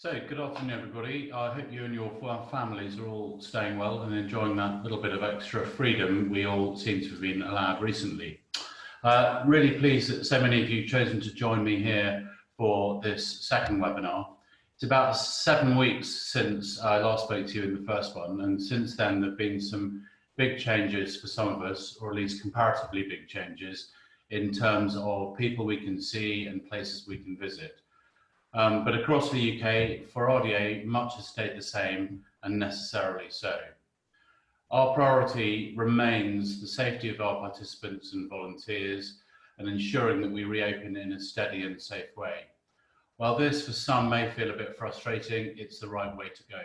So, good afternoon, everybody. I hope you and your families are all staying well and enjoying that little bit of extra freedom we all seem to have been allowed recently. Really pleased that so many of you have chosen to join me here for this second webinar. It's about 7 weeks since I last spoke to you in the first one, and since then there have been some big changes for some of us, or at least comparatively big changes, in terms of people we can see and places we can visit. But across the UK, for RDA, much has stayed the same, and necessarily so. Our priority remains the safety of our participants and volunteers, and ensuring that we reopen in a steady and safe way. While this for some may feel a bit frustrating, it's the right way to go.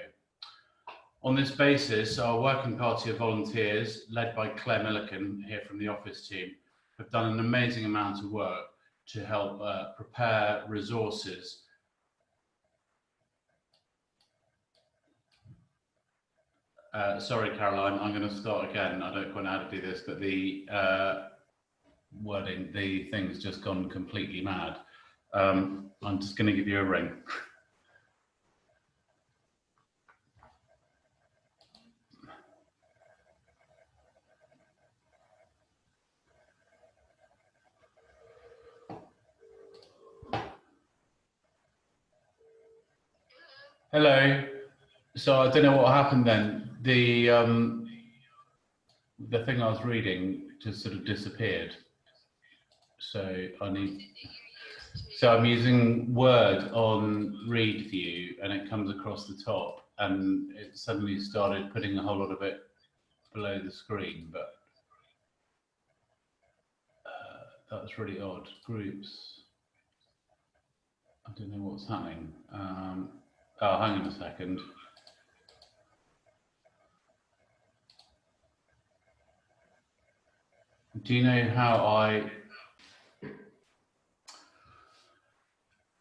On this basis, our working party of volunteers, led by Claire Milliken here from the office team, have done an amazing amount of work to help prepare resources. Sorry, Caroline, I'm going to start again. I don't quite know how to do this, but the wording, the thing's just gone completely mad. I'm just going to give you a ring. Hello. So I don't know what happened then. The thing I was reading just sort of disappeared. So I'm using Word on Read View, and it comes across the top, and it suddenly started putting a whole lot of it below the screen. But that was really odd. Groups. I don't know what's happening. Oh, hang on a second. Do you know how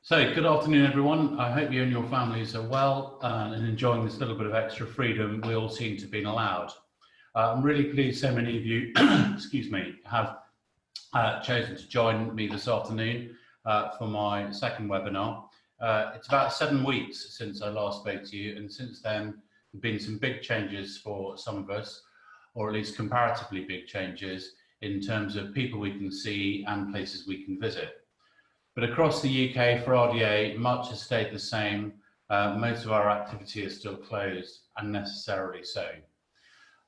So, good afternoon, everyone. I hope you and your families are well and enjoying this little bit of extra freedom we all seem to have been allowed. I'm really pleased so many of you, excuse me, have chosen to join me this afternoon for my second webinar. It's about 7 weeks since I last spoke to you, and since then there have been some big changes for some of us, or at least comparatively big changes in terms of people we can see and places we can visit. But across the UK for RDA, much has stayed the same. Most of our activity is still closed, and necessarily so.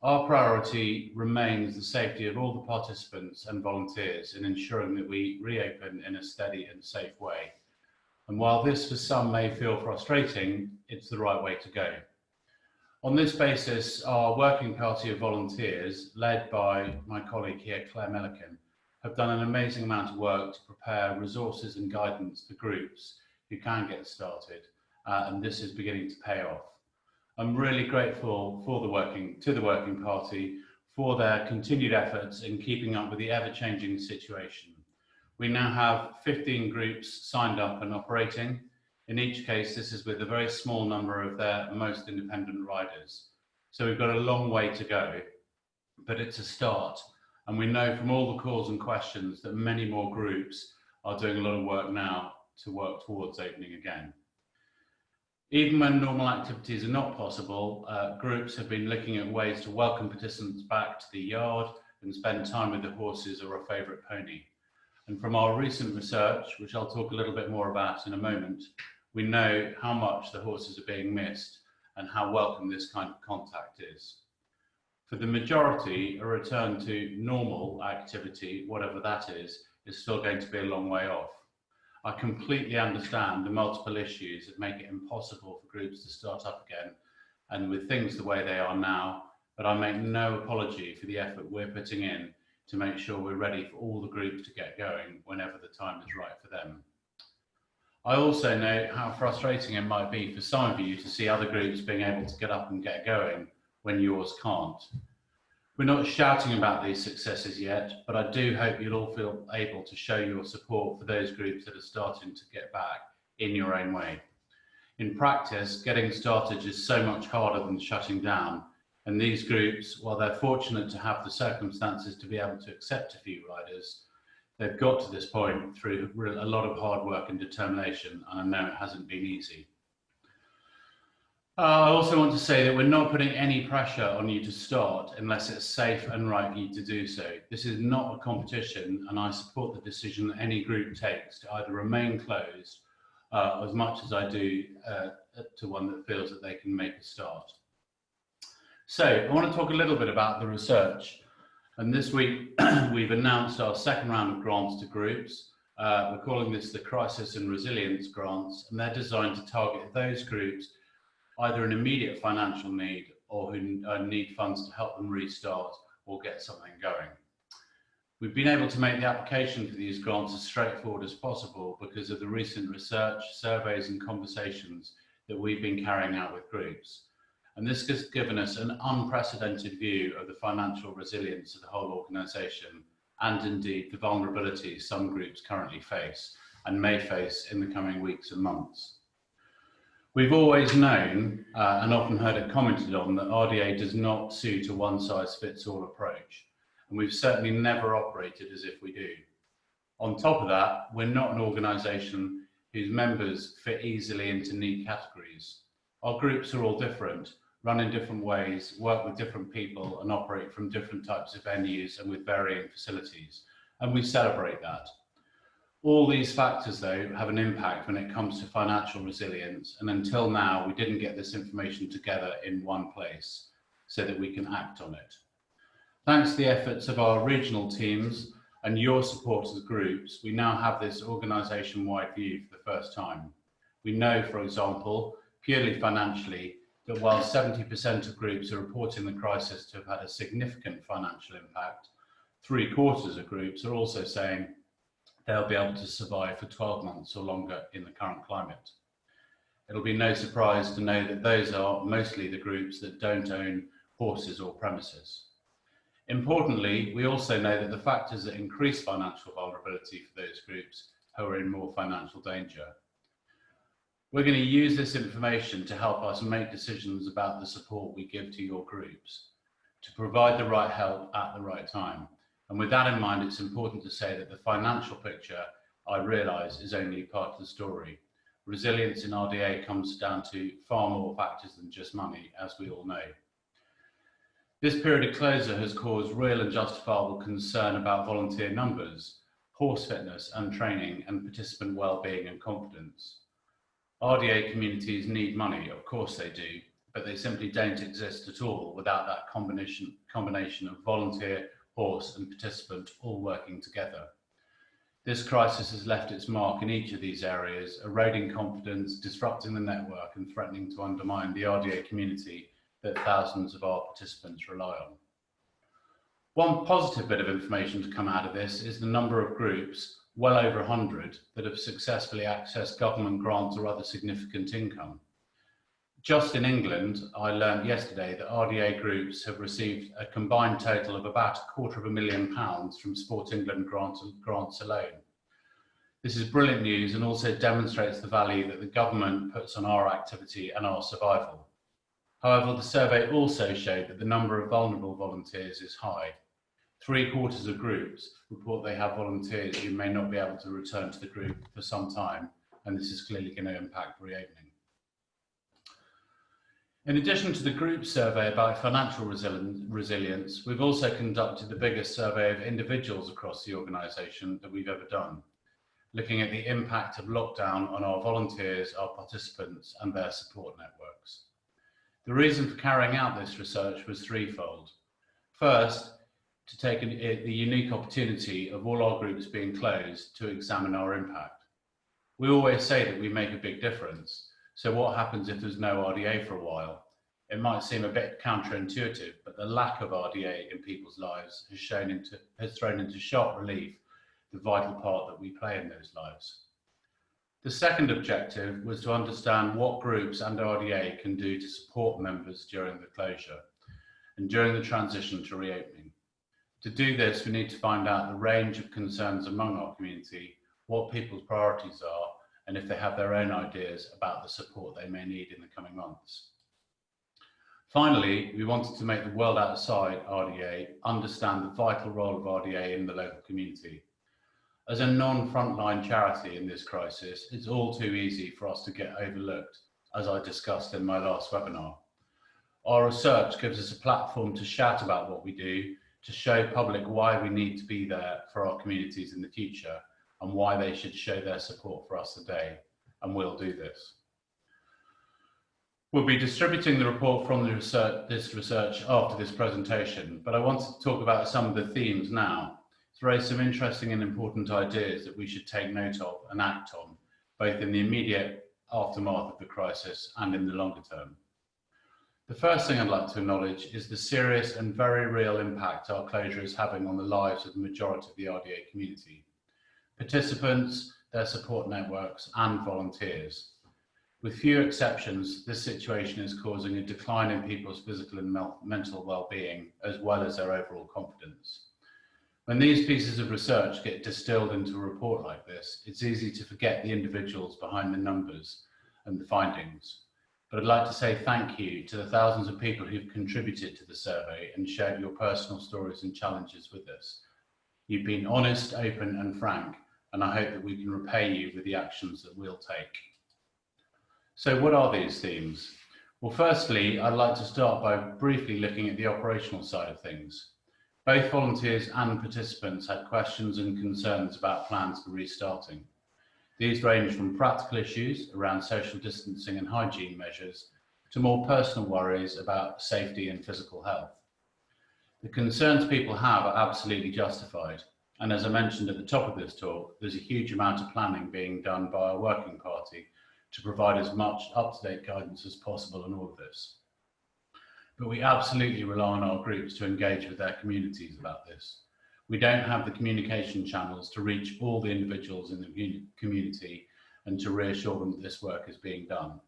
Our priority remains the safety of all the participants and volunteers in ensuring that we reopen in a steady and safe way. And while this for some may feel frustrating, it's the right way to go. On this basis, our working party of volunteers, led by my colleague here, Claire Milliken, have done an amazing amount of work to prepare resources and guidance for groups who can get started, and this is beginning to pay off. I'm really grateful to the working party for their continued efforts in keeping up with the ever-changing situation. We now have 15 groups signed up and operating. In each case, this is with a very small number of their most independent riders. So we've got a long way to go, but it's a start. And we know from all the calls and questions that many more groups are doing a lot of work now to work towards opening again. Even when normal activities are not possible, groups have been looking at ways to welcome participants back to the yard and spend time with the horses or a favourite pony. And from our recent research, which I'll talk a little bit more about in a moment, we know how much the horses are being missed and how welcome this kind of contact is. For the majority, a return to normal activity, whatever that is still going to be a long way off. I completely understand the multiple issues that make it impossible for groups to start up again, and with things the way they are now, but I make no apology for the effort we're putting in to make sure we're ready for all the groups to get going whenever the time is right for them. I also know how frustrating it might be for some of you to see other groups being able to get up and get going when yours can't. We're not shouting about these successes yet, but I do hope you'll all feel able to show your support for those groups that are starting to get back in your own way. In practice, getting started is so much harder than shutting down, and these groups, while they're fortunate to have the circumstances to be able to accept a few riders, they've got to this point through a lot of hard work and determination, and I know it hasn't been easy. I also want to say that we're not putting any pressure on you to start unless it's safe and right for you to do so. This is not a competition, and I support the decision that any group takes to either remain closed as much as I do to one that feels that they can make a start. So I want to talk a little bit about the research. And this week we've announced our second round of grants to groups. We're calling this the Crisis and Resilience Grants, and they're designed to target those groups either in immediate financial need or who need funds to help them restart or get something going. We've been able to make the application for these grants as straightforward as possible because of the recent research, surveys and conversations that we've been carrying out with groups. And this has given us an unprecedented view of the financial resilience of the whole organisation and indeed the vulnerabilities some groups currently face and may face in the coming weeks and months. We've always known and often heard it commented on that RDA does not suit a one-size-fits-all approach, and we've certainly never operated as if we do. On top of that, we're not an organisation whose members fit easily into neat categories. Our groups are all different, run in different ways, work with different people and operate from different types of venues and with varying facilities, and we celebrate that. All these factors, though, have an impact when it comes to financial resilience, and until now, we didn't get this information together in one place so that we can act on it. Thanks to the efforts of our regional teams and your support as groups, we now have this organisation-wide view for the first time. We know, for example, purely financially, that while 70% of groups are reporting the crisis to have had a significant financial impact, 3/4 of groups are also saying they'll be able to survive for 12 months or longer in the current climate. It'll be no surprise to know that those are mostly the groups that don't own horses or premises. Importantly, we also know that the factors that increase financial vulnerability for those groups who are in more financial danger. We're going to use this information to help us make decisions about the support we give to your groups, to provide the right help at the right time. And with that in mind, it's important to say that the financial picture, I realise, is only part of the story. Resilience in RDA comes down to far more factors than just money, as we all know. This period of closure has caused real and justifiable concern about volunteer numbers, horse fitness and training, and participant well-being and confidence. RDA communities need money, of course they do, but they simply don't exist at all without that combination of volunteer, horse and participant all working together. This crisis has left its mark in each of these areas, eroding confidence, disrupting the network and threatening to undermine the RDA community that thousands of our participants rely on. One positive bit of information to come out of this is the number of groups, well over 100, that have successfully accessed government grants or other significant income. Just in England, I learned yesterday that RDA groups have received a combined total of about £250,000 from Sport England grants alone. This is brilliant news and also demonstrates the value that the government puts on our activity and our survival. However, the survey also showed that the number of vulnerable volunteers is high. 3/4 of groups report they have volunteers who may not be able to return to the group for some time, and this is clearly going to impact reopening. In addition to the group survey about financial resilience, we've also conducted the biggest survey of individuals across the organisation that we've ever done, looking at the impact of lockdown on our volunteers, our participants and their support networks. The reason for carrying out this research was threefold. First, to take the unique opportunity of all our groups being closed to examine our impact. We always say that we make a big difference. So what happens if there's no RDA for a while? It might seem a bit counterintuitive, but the lack of RDA in people's lives has thrown into sharp relief the vital part that we play in those lives. The second objective was to understand what groups and RDA can do to support members during the closure and during the transition to reopening. To do this, we need to find out the range of concerns among our community, what people's priorities are, and if they have their own ideas about the support they may need in the coming months. Finally, we wanted to make the world outside RDA understand the vital role of RDA in the local community. As a non-frontline charity in this crisis, it's all too easy for us to get overlooked as I discussed in my last webinar. Our research gives us a platform to shout about what we do, to show public why we need to be there for our communities in the future and why they should show their support for us today, and we'll do this. We'll be distributing the report from this research after this presentation, but I wanted to talk about some of the themes now to raise some interesting and important ideas that we should take note of and act on, both in the immediate aftermath of the crisis and in the longer term. The first thing I'd like to acknowledge is the serious and very real impact our closure is having on the lives of the majority of the RDA community, participants, their support networks, and volunteers. With few exceptions, this situation is causing a decline in people's physical and mental well-being, as well as their overall confidence. When these pieces of research get distilled into a report like this, it's easy to forget the individuals behind the numbers and the findings. But I'd like to say thank you to the thousands of people who've contributed to the survey and shared your personal stories and challenges with us. You've been honest, open, and frank, and I hope that we can repay you with the actions that we'll take. So what are these themes? Well, firstly, I'd like to start by briefly looking at the operational side of things. Both volunteers and participants had questions and concerns about plans for restarting. These range from practical issues around social distancing and hygiene measures to more personal worries about safety and physical health. The concerns people have are absolutely justified, and as I mentioned at the top of this talk, there's a huge amount of planning being done by our working party to provide as much up-to-date guidance as possible on all of this. But we absolutely rely on our groups to engage with their communities about this. We don't have the communication channels to reach all the individuals in the community and to reassure them that this work is being done.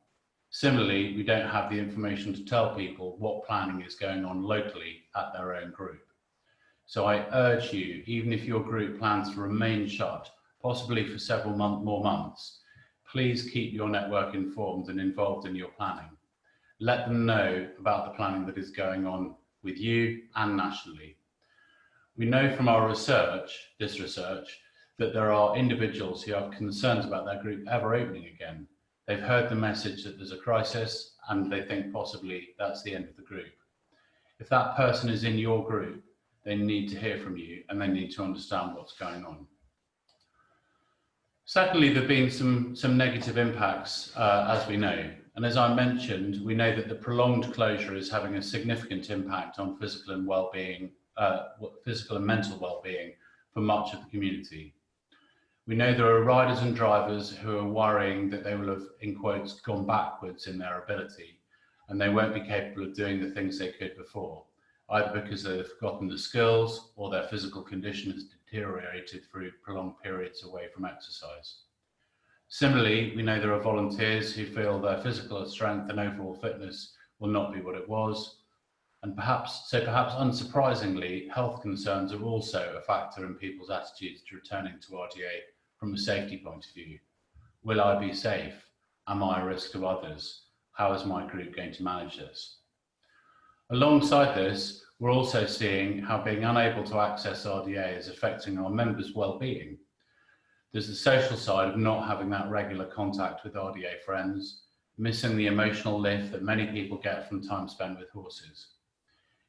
Similarly, we don't have the information to tell people what planning is going on locally at their own group. So I urge you, even if your group plans to remain shut, possibly for several more months, please keep your network informed and involved in your planning. Let them know about the planning that is going on with you and nationally. We know from our research, that there are individuals who have concerns about their group ever opening again. They've heard the message that there's a crisis and they think possibly that's the end of the group. If that person is in your group, they need to hear from you and they need to understand what's going on. Secondly, there have been some negative impacts, as we know. And as I mentioned, we know that the prolonged closure is having a significant impact on physical and mental well-being for much of the community. We know there are riders and drivers who are worrying that they will have, in quotes, gone backwards in their ability, and they won't be capable of doing the things they could before, either because they've forgotten the skills or their physical condition has deteriorated through prolonged periods away from exercise. Similarly, we know there are volunteers who feel their physical strength and overall fitness will not be what it was. And perhaps unsurprisingly, health concerns are also a factor in people's attitudes to returning to RDA from a safety point of view. Will I be safe? Am I a risk to others? How is my group going to manage this? Alongside this, we're also seeing how being unable to access RDA is affecting our members' well-being. There's the social side of not having that regular contact with RDA friends, missing the emotional lift that many people get from time spent with horses.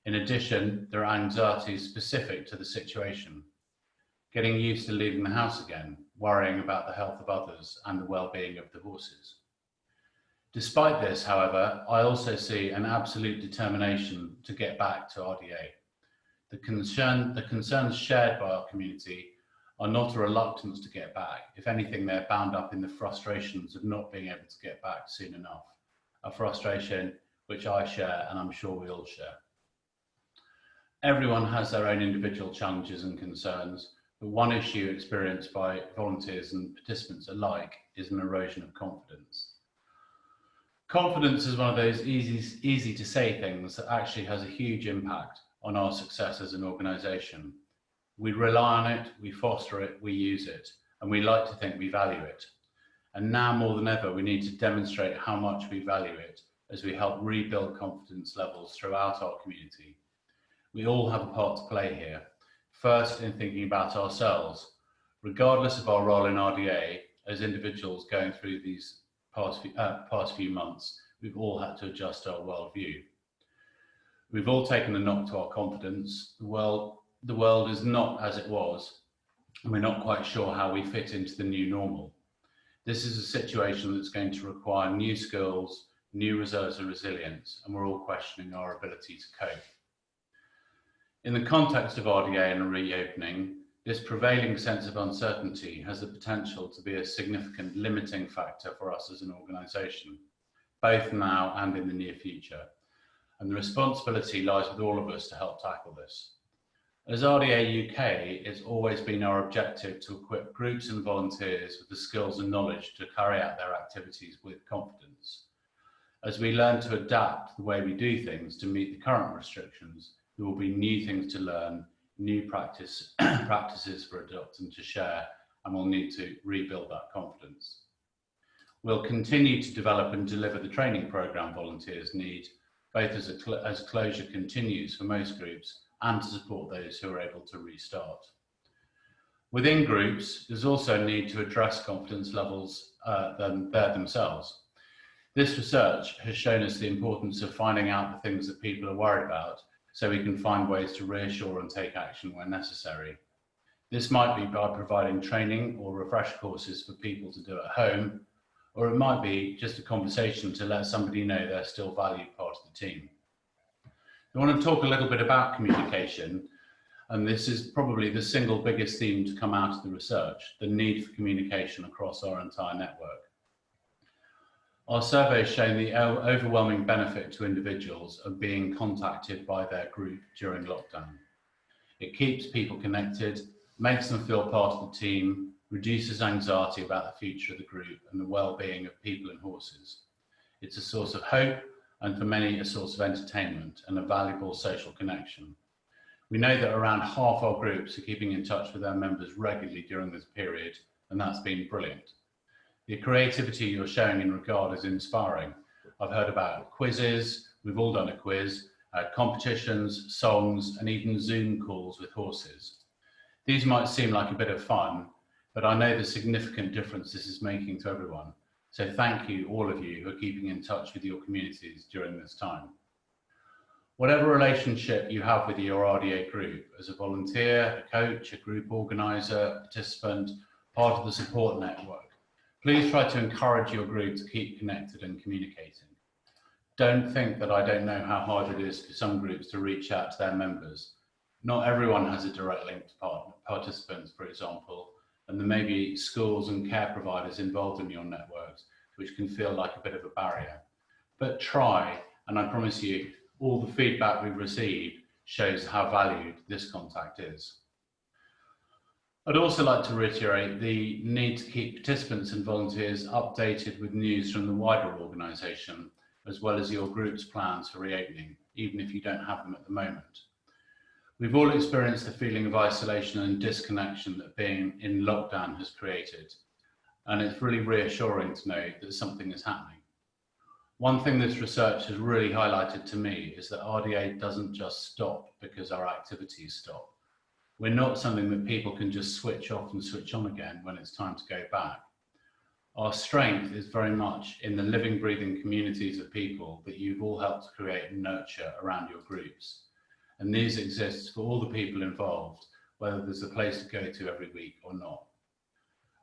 In addition, there are anxieties specific to the situation. Getting used to leaving the house again, worrying about the health of others and the well-being of the horses. Despite this, however, I also see an absolute determination to get back to RDA. The concerns shared by our community are not a reluctance to get back. If anything, they're bound up in the frustrations of not being able to get back soon enough. A frustration which I share and I'm sure we all share. Everyone has their own individual challenges and concerns, but one issue experienced by volunteers and participants alike is an erosion of confidence. Confidence is one of those easy to say things that actually has a huge impact on our success as an organisation. We rely on it, we foster it, we use it, and we like to think we value it. And now more than ever, we need to demonstrate how much we value it as we help rebuild confidence levels throughout our community. We all have a part to play here, first in thinking about ourselves, regardless of our role in RDA as individuals going through these past few months, we've all had to adjust our worldview. We've all taken a knock to our confidence. The world is not as it was, and we're not quite sure how we fit into the new normal. This is a situation that's going to require new skills, new reserves of resilience, and we're all questioning our ability to cope. In the context of RDA and reopening, this prevailing sense of uncertainty has the potential to be a significant limiting factor for us as an organisation, both now and in the near future. And the responsibility lies with all of us to help tackle this. As RDA UK, it's always been our objective to equip groups and volunteers with the skills and knowledge to carry out their activities with confidence. As we learn to adapt the way we do things to meet the current restrictions, there will be new things to learn, new practices for adopt and to share, and we'll need to rebuild that confidence. We'll continue to develop and deliver the training programme volunteers need, both as closure continues for most groups and to support those who are able to restart. Within groups, there's also a need to address confidence levels themselves. This research has shown us the importance of finding out the things that people are worried about so we can find ways to reassure and take action where necessary. This might be by providing training or refresh courses for people to do at home, or it might be just a conversation to let somebody know they're still valued part of the team. I want to talk a little bit about communication, and this is probably the single biggest theme to come out of the research, the need for communication across our entire network. Our survey has shown the overwhelming benefit to individuals of being contacted by their group during lockdown. It keeps people connected, makes them feel part of the team, reduces anxiety about the future of the group and the well-being of people and horses. It's a source of hope, and for many a source of entertainment and a valuable social connection. We know that around half our groups are keeping in touch with their members regularly during this period, and that's been brilliant. The creativity you're showing in regard is inspiring. I've heard about quizzes, we've all done a quiz, competitions, songs, and even Zoom calls with horses. These might seem like a bit of fun, but I know the significant difference this is making to everyone. So thank you, all of you who are keeping in touch with your communities during this time. Whatever relationship you have with your RDA group, as a volunteer, a coach, a group organiser, participant, part of the support network, please try to encourage your group to keep connected and communicating. Don't think that I don't know how hard it is for some groups to reach out to their members. Not everyone has a direct link to participants, for example, and there may be schools and care providers involved in your networks, which can feel like a bit of a barrier. But try, and I promise you, all the feedback we've received shows how valued this contact is. I'd also like to reiterate the need to keep participants and volunteers updated with news from the wider organisation, as well as your group's plans for reopening, even if you don't have them at the moment. We've all experienced the feeling of isolation and disconnection that being in lockdown has created, and it's really reassuring to know that something is happening. One thing this research has really highlighted to me is that RDA doesn't just stop because our activities stop. We're not something that people can just switch off and switch on again when it's time to go back. Our strength is very much in the living, breathing communities of people that you've all helped create and nurture around your groups. And these exist for all the people involved, whether there's a place to go to every week or not.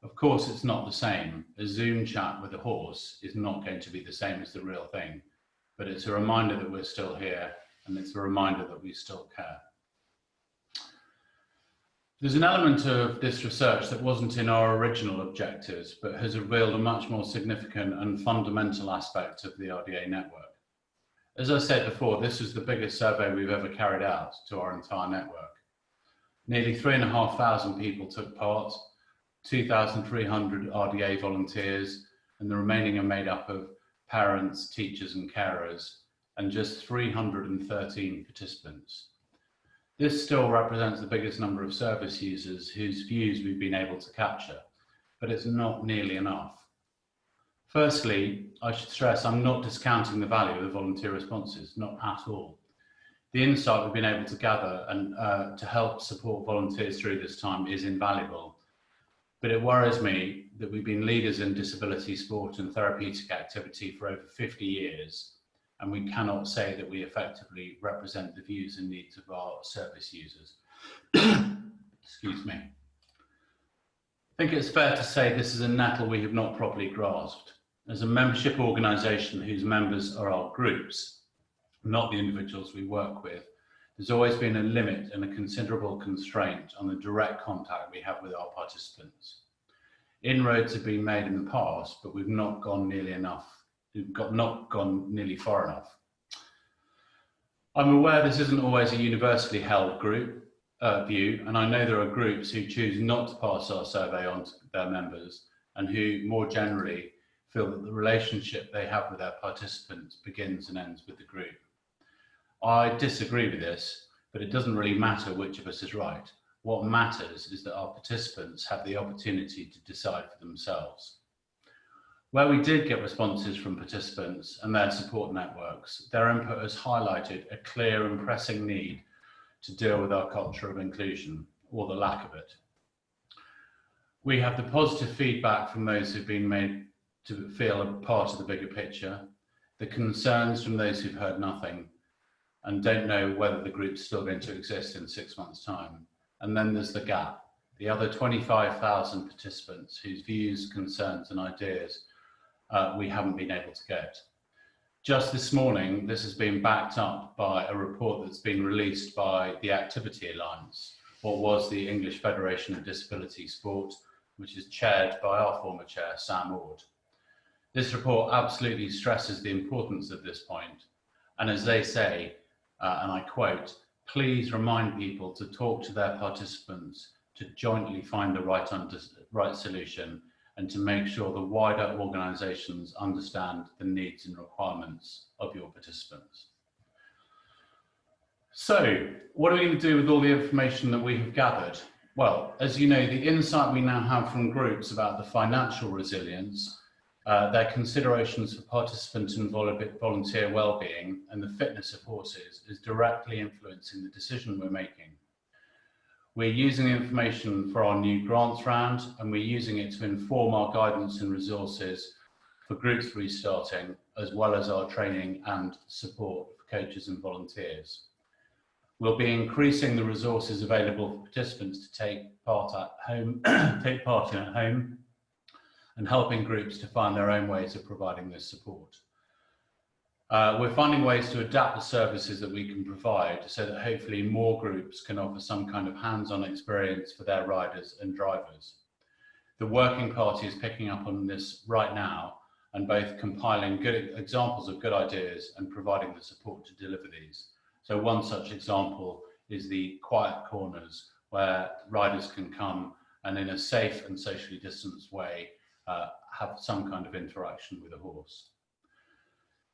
Of course, it's not the same. A Zoom chat with a horse is not going to be the same as the real thing, but it's a reminder that we're still here, and it's a reminder that we still care. There's an element of this research that wasn't in our original objectives, but has revealed a much more significant and fundamental aspect of the RDA network. As I said before, this was the biggest survey we've ever carried out to our entire network. Nearly 3,500 people took part, 2,300 RDA volunteers, and the remaining are made up of parents, teachers and carers, and just 313 participants. This still represents the biggest number of service users whose views we've been able to capture, but it's not nearly enough. Firstly, I should stress I'm not discounting the value of the volunteer responses, not at all. The insight we've been able to gather and to help support volunteers through this time is invaluable, but it worries me that we've been leaders in disability sport and therapeutic activity for over 50 years, and we cannot say that we effectively represent the views and needs of our service users. Excuse me. I think it's fair to say this is a nettle we have not properly grasped. As a membership organisation whose members are our groups, not the individuals we work with, there's always been a limit and a considerable constraint on the direct contact we have with our participants. Inroads have been made in the past, but we've not gone nearly enough. Not gone nearly far enough. I'm aware this isn't always a universally held group view, and I know there are groups who choose not to pass our survey on to their members and who more generally feel that the relationship they have with their participants begins and ends with the group. I disagree with this, but it doesn't really matter which of us is right. What matters is that our participants have the opportunity to decide for themselves. Where we did get responses from participants and their support networks, their input has highlighted a clear and pressing need to deal with our culture of inclusion, or the lack of it. We have the positive feedback from those who've been made to feel a part of the bigger picture, the concerns from those who've heard nothing and don't know whether the group's still going to exist in 6 months' time. And then there's the gap, the other 25,000 participants whose views, concerns and ideas we haven't been able to get. Just this morning, this has been backed up by a report that's been released by the Activity Alliance, what was the English Federation of Disability Sport, which is chaired by our former chair, Sam Ord. This report absolutely stresses the importance of this point, and as they say, and I quote, "Please remind people to talk to their participants to jointly find the right solution and to make sure the wider organisations understand the needs and requirements of your participants." So, what are we going to do with all the information that we have gathered? Well, as you know, the insight we now have from groups about the financial resilience, their considerations for participant and volunteer well-being and the fitness of horses is directly influencing the decision we're making. We're using the information for our new grants round, and we're using it to inform our guidance and resources for groups restarting, as well as our training and support for coaches and volunteers. We'll be increasing the resources available for participants to take part in at home, and helping groups to find their own ways of providing this support. We're finding ways to adapt the services that we can provide so that hopefully more groups can offer some kind of hands-on experience for their riders and drivers. The working party is picking up on this right now and both compiling good examples of good ideas and providing the support to deliver these. So one such example is the quiet corners where riders can come and in a safe and socially distanced way have some kind of interaction with a horse.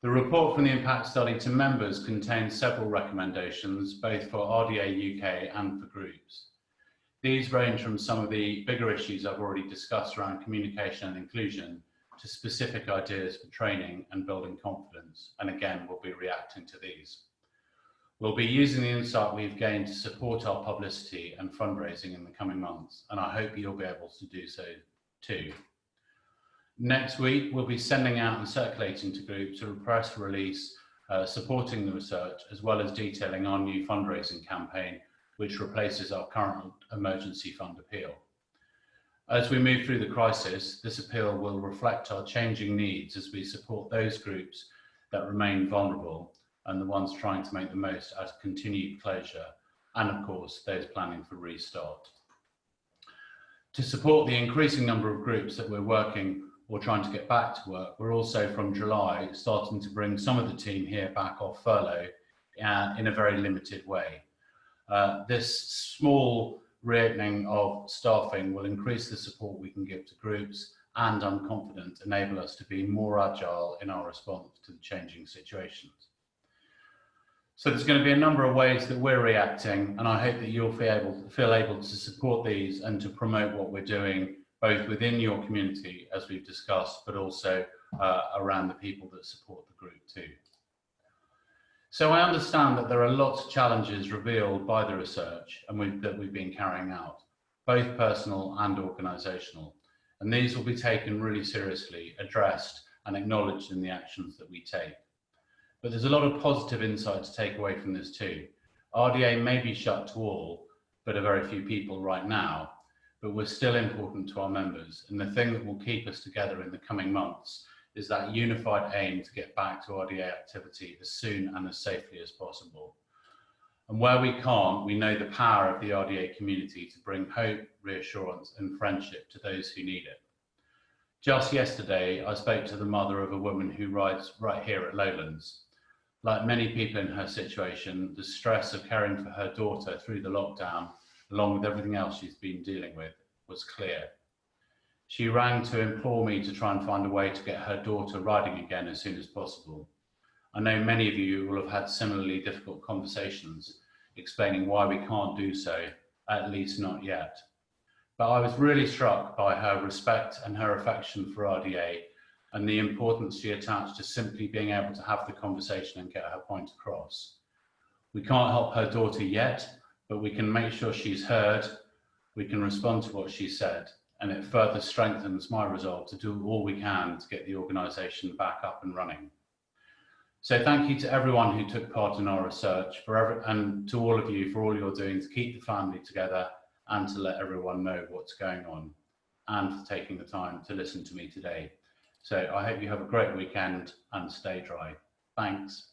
The report from the impact study to members contains several recommendations, both for RDA UK and for groups. These range from some of the bigger issues I've already discussed around communication and inclusion to specific ideas for training and building confidence, and again, we'll be reacting to these. We'll be using the insight we've gained to support our publicity and fundraising in the coming months, and I hope you'll be able to do so too. Next week, we'll be sending out and circulating to groups a press release supporting the research, as well as detailing our new fundraising campaign, which replaces our current emergency fund appeal. As we move through the crisis, this appeal will reflect our changing needs as we support those groups that remain vulnerable and the ones trying to make the most out of continued closure, and of course, those planning for restart. To support the increasing number of groups that we're working or trying to get back to work, we're also from July starting to bring some of the team here back off furlough in a very limited way. This small reopening of staffing will increase the support we can give to groups and, I'm confident, enable us to be more agile in our response to the changing situations. So there's going to be a number of ways that we're reacting, and I hope that you'll feel able to support these and to promote what we're doing both within your community, as we've discussed, but also around the people that support the group too. So I understand that there are lots of challenges revealed by the research that we've been carrying out, both personal and organisational. and these will be taken really seriously, addressed and acknowledged in the actions that we take. But there's a lot of positive insight to take away from this too. RDA may be shut to all, but a very few people right now, but we're still important to our members. And the thing that will keep us together in the coming months is that unified aim to get back to RDA activity as soon and as safely as possible. And where we can't, we know the power of the RDA community to bring hope, reassurance and friendship to those who need it. Just yesterday, I spoke to the mother of a woman who rides right here at Lowlands. Like many people in her situation, the stress of caring for her daughter through the lockdown, along with everything else she's been dealing with, was clear. She rang to implore me to try and find a way to get her daughter riding again as soon as possible. I know many of you will have had similarly difficult conversations explaining why we can't do so, at least not yet. But I was really struck by her respect and her affection for RDA and the importance she attached to simply being able to have the conversation and get her point across. We can't help her daughter yet, but we can make sure she's heard, we can respond to what she said, and it further strengthens my resolve to do all we can to get the organisation back up and running. So thank you to everyone who took part in our research, and to all of you for all you're doing to keep the family together and to let everyone know what's going on, and for taking the time to listen to me today. So I hope you have a great weekend and stay dry. Thanks.